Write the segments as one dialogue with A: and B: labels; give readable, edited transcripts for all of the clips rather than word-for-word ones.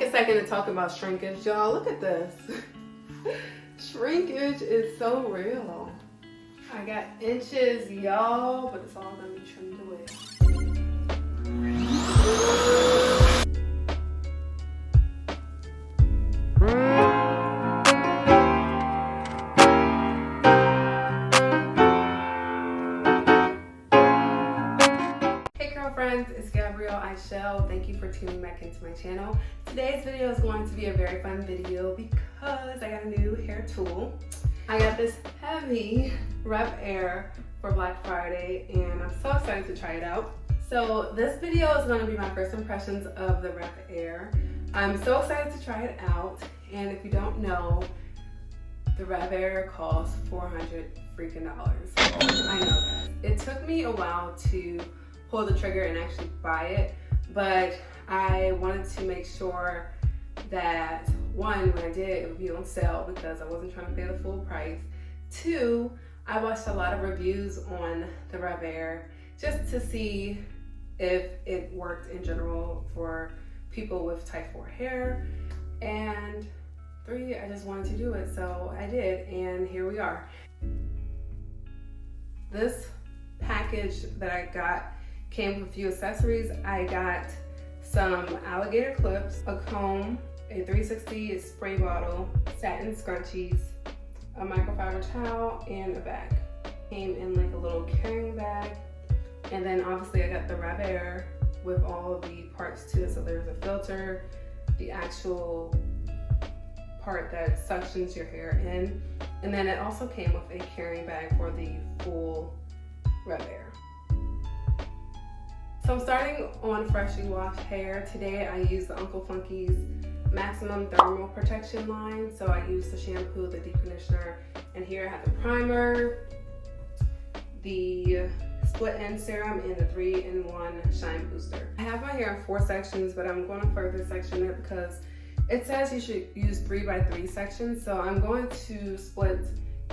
A: a second to talk about shrinkage, y'all. Look at this. Shrinkage is so real. I got inches, y'all, but it's all gonna be trimmed away. Friends, it's Gabrielle Ishell. Thank you for tuning back into my channel. Today's video is going to be a very fun video because I got a new hair tool. I got this heavy Revair for Black Friday and I'm so excited to try it out. So this video is going to be my first impressions of the Revair. I'm so excited to try it out, and if you don't know, the Revair costs $400 freaking dollars. I know that. It took me a while to pull the trigger and actually buy it, but I wanted to make sure that one, when I did, it would be on sale because I wasn't trying to pay the full price. Two, I watched a lot of reviews on the Revair just to see if it worked in general for people with type 4 hair. And three, I just wanted to do it, so I did, and here we are. This package that I got came with a few accessories. I got some alligator clips, a comb, a 360 spray bottle, satin scrunchies, a microfiber towel, and a bag. Came in like a little carrying bag. And then obviously I got the Revair with all of the parts to it. So there's a filter, the actual part that suctions your hair in. And then it also came with a carrying bag for the full Revair. So I'm starting on freshly washed hair. Today I use the Uncle Funky's Maximum Thermal Protection line. So I use the shampoo, the deep conditioner, and here I have the primer, the split end serum, and the 3-in-1 shine booster. I have my hair in 4 sections, but I'm going to further section it because it says you should use 3x3 sections. So I'm going to split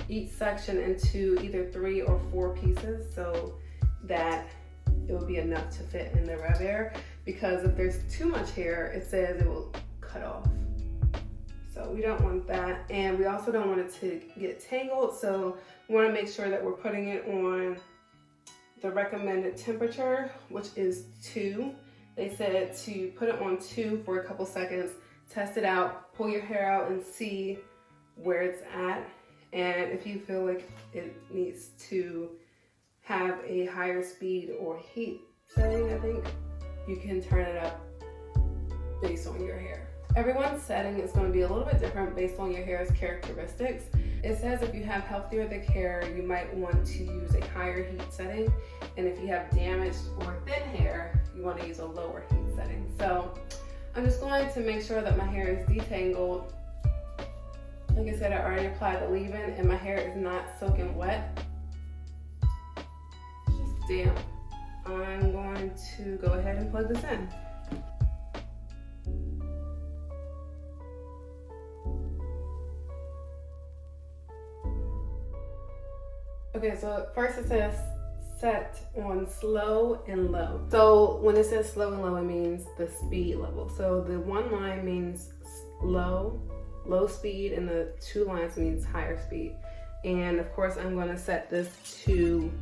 A: each section into either 3 or 4 pieces so that it will be enough to fit in the Revair, because if there's too much hair, it says it will cut off. So we don't want that, and we also don't want it to get tangled, so we want to make sure that we're putting it on the recommended temperature, which is 2. They said to put it on 2 for a couple seconds, test it out, pull your hair out and see where it's at, and if you feel like it needs to have a higher speed or heat setting, I think you can turn it up based on your hair. Everyone's setting is going to be a little bit different based on your hair's characteristics. It says if you have healthier thick hair, you might want to use a higher heat setting, and if you have damaged or thin hair, you want to use a lower heat setting. So I'm just going to make sure that my hair is detangled. Like I said, I already applied the leave-in and my hair is not soaking wet. Damp. I'm going to go ahead and plug this in. Okay, so first it says set on slow and low. So when it says slow and low, it means the speed level. So the 1 line means low speed, and the 2 lines means higher speed. And of course I'm going to set this to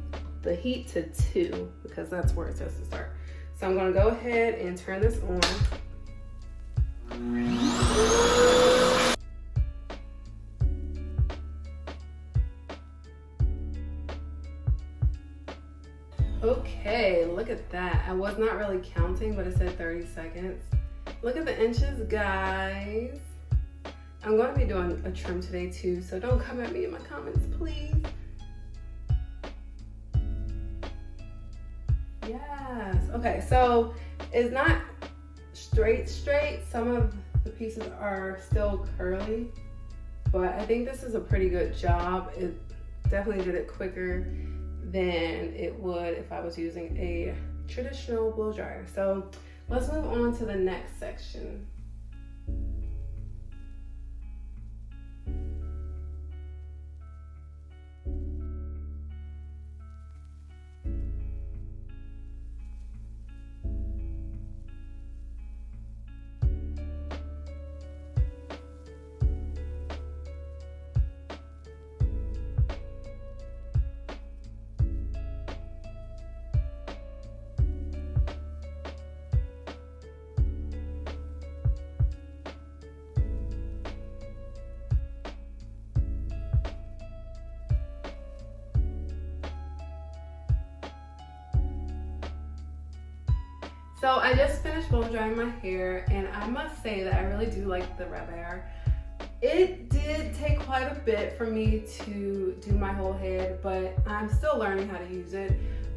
A: the heat to 2 because that's where it says to start. So I'm going to go ahead and turn this on. Okay, look at that. I was not really counting, but it said 30 seconds. Look at the inches, guys. I'm going to be doing a trim today too, so don't come at me in my comments, please. Yes. Okay, so it's not straight. Some of the pieces are still curly, but I think this is a pretty good job. It definitely did it quicker than it would if I was using a traditional blow dryer. So let's move on to the next section. So I just finished blow drying my hair, and I must say that I really do like the Revair. It did take quite a bit for me to do my whole head, but I'm still learning how to use it.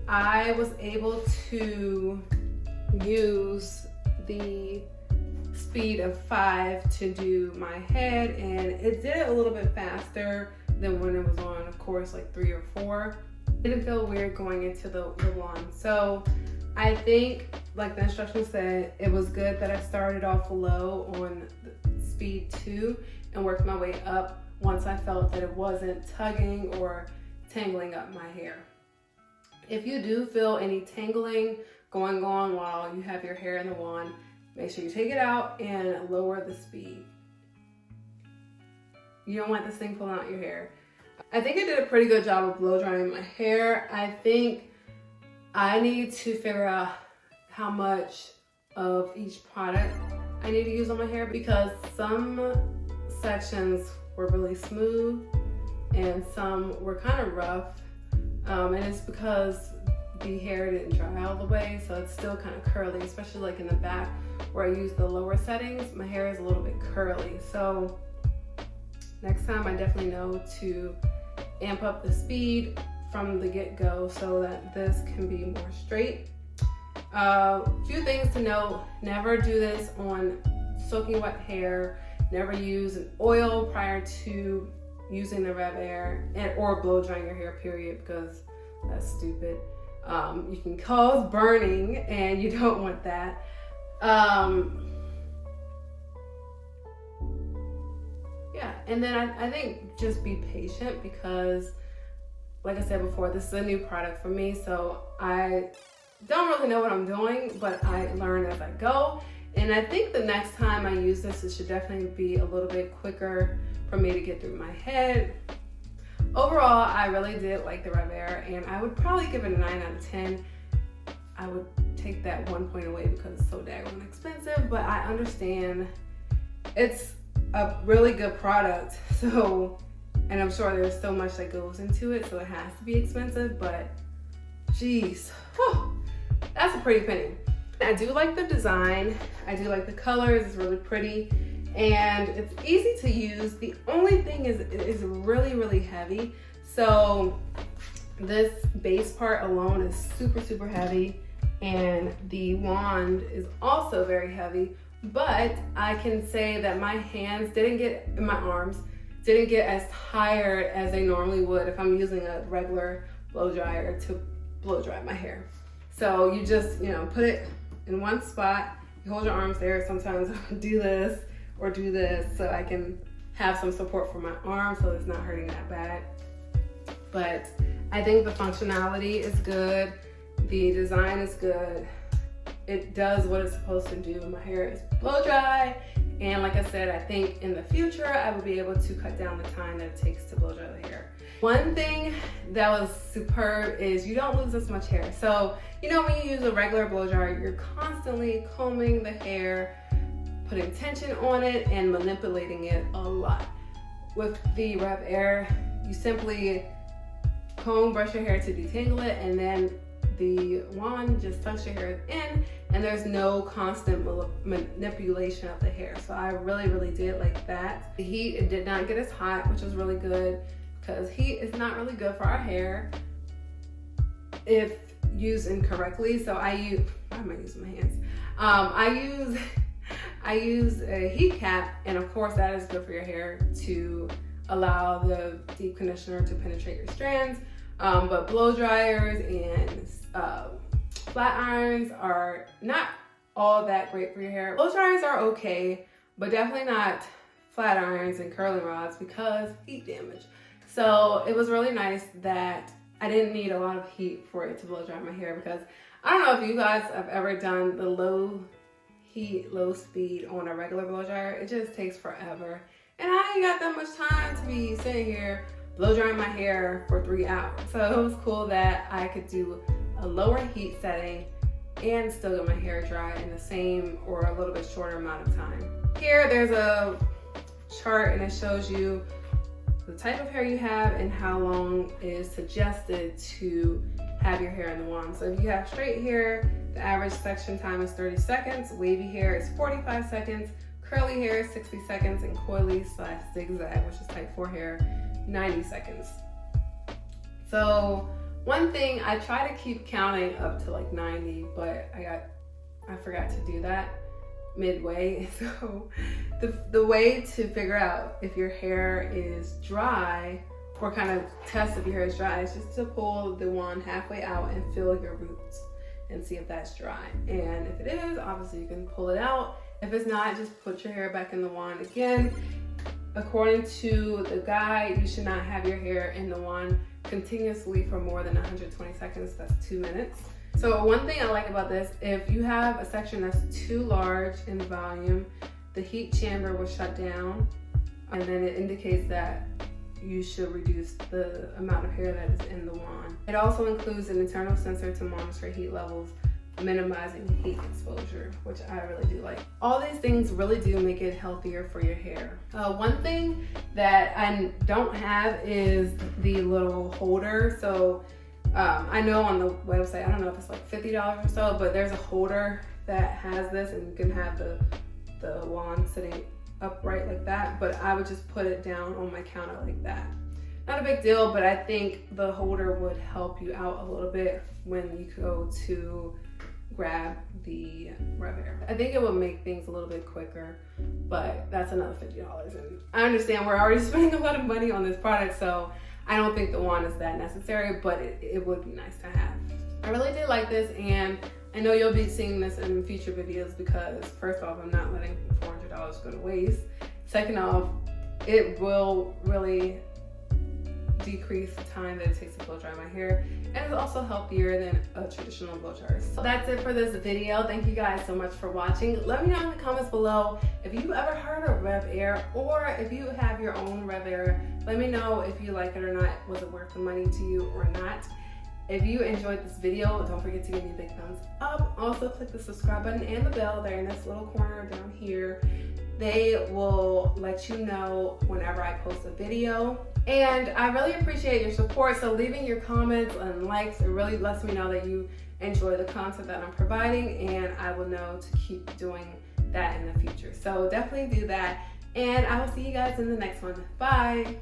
A: I was able to use the speed of 5 to do my head, and it did it a little bit faster than when it was on, of course, like 3 or 4. It didn't feel weird going into the wand. So I think, like the instructions said, it was good that I started off low on speed 2 and worked my way up once I felt that it wasn't tugging or tangling up my hair. If you do feel any tangling going on while you have your hair in the wand, make sure you take it out and lower the speed. You don't want this thing pulling out your hair. I think I did a pretty good job of blow drying my hair. I think I need to figure out how much of each product I need to use on my hair, because some sections were really smooth and some were kind of rough. And it's because the hair didn't dry all the way, so it's still kind of curly, especially like in the back where I use the lower settings. My hair is a little bit curly, so next time I definitely know to amp up the speed from the get-go so that this can be more straight. Few things to note: never do this on soaking wet hair. Never use an oil prior to using the Revair, or blow drying your hair, period, because that's stupid. You can cause burning, and you don't want that. Yeah, and then I think just be patient, because like I said before, this is a new product for me, so I don't really know what I'm doing, but I learn as I go. And I think the next time I use this, it should definitely be a little bit quicker for me to get through my head. Overall, I really did like the Revair, and I would probably give it a 9 out of 10. I would take that 1 point away because it's so daggone expensive, but I understand it's a really good product. So, and I'm sure there's so much that goes into it, so it has to be expensive, but geez, whew, that's a pretty penny. I do like the design. I do like the colors. It's really pretty, and it's easy to use. The only thing is it is really, really heavy. So this base part alone is super, super heavy, and the wand is also very heavy. But I can say that my hands didn't get, my arms didn't get as tired as they normally would if I'm using a regular blow dryer to blow dry my hair. So you just, put it in one spot, you hold your arms there. Sometimes I do this or do this so I can have some support for my arm so it's not hurting that bad. But I think the functionality is good. The design is good. It does what it's supposed to do. My hair is blow dry. And like I said, I think in the future, I will be able to cut down the time that it takes to blow dry the hair. One thing that was superb is you don't lose as much hair. So, when you use a regular blow dryer, you're constantly combing the hair, putting tension on it, and manipulating it a lot. With the Revair, you simply comb, brush your hair to detangle it, and then the wand just sucks your hair in, and there's no constant manipulation of the hair. So I really, really did like that. The heat, it did not get as hot, which was really good, because heat is not really good for our hair if used incorrectly. So why am I using my hands? I use a heat cap, and of course that is good for your hair to allow the deep conditioner to penetrate your strands. But blow dryers and flat irons are not all that great for your hair. Blow dryers are okay, but definitely not flat irons and curling rods because heat damage. So it was really nice that I didn't need a lot of heat for it to blow dry my hair, because I don't know if you guys have ever done the low heat, low speed on a regular blow dryer. It just takes forever. And I ain't got that much time to be sitting here blow drying my hair for 3 hours. So it was cool that I could do a lower heat setting and still get my hair dry in the same or a little bit shorter amount of time. Here there's a chart, and it shows you the type of hair you have and how long is suggested to have your hair in the wand. So if you have straight hair, the average section time is 30 seconds, wavy hair is 45 seconds, curly hair is 60 seconds, and coily / zigzag, which is type 4 hair, 90 seconds. So one thing, I try to keep counting up to like 90, but I forgot to do that midway. So the way to figure out if your hair is dry, or kind of test if your hair is dry, is just to pull the wand halfway out and feel your roots and see if that's dry. And if it is, obviously you can pull it out. If it's not, just put your hair back in the wand again. According to the guide, you should not have your hair in the wand continuously for more than 120 seconds. That's 2 minutes. So one thing I like about this, if you have a section that's too large in volume, the heat chamber will shut down, and then it indicates that you should reduce the amount of hair that is in the wand. It also includes an internal sensor to monitor heat levels, minimizing heat exposure, which I really do like. All these things really do make it healthier for your hair. One thing that I don't have is the little holder. So I know on the website, I don't know if it's like $50 or so, but there's a holder that has this, and you can have the wand sitting upright like that, but I would just put it down on my counter like that. Not a big deal, but I think the holder would help you out a little bit when you go to grab the Revair. I think it would make things a little bit quicker, but that's another $50. And I understand we're already spending a lot of money on this product, so I don't think the wand is that necessary, but it would be nice to have. I really did like this, and I know you'll be seeing this in future videos because first off, I'm not letting $400 go to waste. Second off, it will really decrease the time that it takes to blow dry my hair, and it's also healthier than a traditional blow dryer. So that's it for this video. Thank you guys so much for watching. Let me know in the comments below if you've ever heard of Revair, or if you have your own Revair. Let me know if you like it or not. Was it worth the money to you or not? If you enjoyed this video, don't forget to give me a big thumbs up. Also click the subscribe button and the bell there in this little corner down here. They will let you know whenever I post a video. And I really appreciate your support. So leaving your comments and likes, it really lets me know that you enjoy the content that I'm providing, and I will know to keep doing that in the future. So definitely do that. And I will see you guys in the next one. Bye.